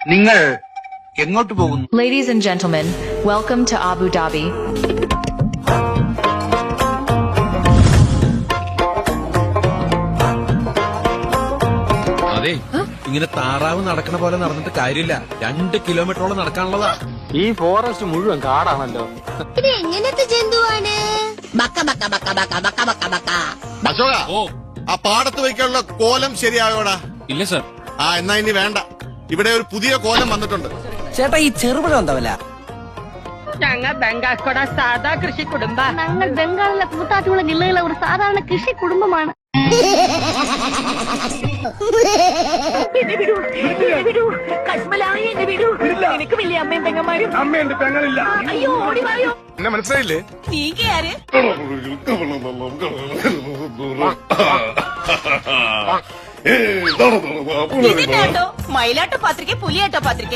നിങ്ങൾ എങ്ങോട്ട് പോകുന്നു? Ladies and gentlemen, welcome to Abu Dhabi. അതെ, ഇങ്ങനെ താറാവ് നടക്കണ പോലെ നടന്നിട്ട് കാര്യമില്ല. 2 കിലോമീറ്ററോളം നടക്കാനുള്ളതാ. ഈ ഫോറസ്റ്റ് മുഴുവൻ കാടാണല്ലോ. ഇത് എങ്ങനത്തെ ജന്തുവാണ്? അശോക, ആ പാടത്ത് വയ്ക്കാനുള്ള കോലം ശരിയായോടാ? ഇല്ല സർ. എന്നാ ഇനി വേണ്ട. ഇവിടെ ഒരു പുതിയ കോലം വന്നിട്ടുണ്ട്. ചേട്ടാ, ഈ ചെറുപഴം എന്താവില്ല? ഞങ്ങൾ ബംഗാൾക്കോടെ സാധാ കൃഷി കുടുംബ. ഞങ്ങൾ ബംഗാളിലെ കൂത്താറ്റുള്ള ജില്ലയിലെ ഒരു സാധാരണ കൃഷി കുടുംബമാണ്. എനിക്ക് വലിയ അമ്മയും പെങ്ങന്മാരും. അമ്മയുണ്ട്, പെങ്ങളില്ല. അയ്യോ, ഓടി വായോ. എന്നെ മനസ്സിലായില്ലേ? നീക്കയാര്? ഇതിനാട്ടോ മയിലാട്ട പത്രിക, പുലിയാട്ട പത്രിക.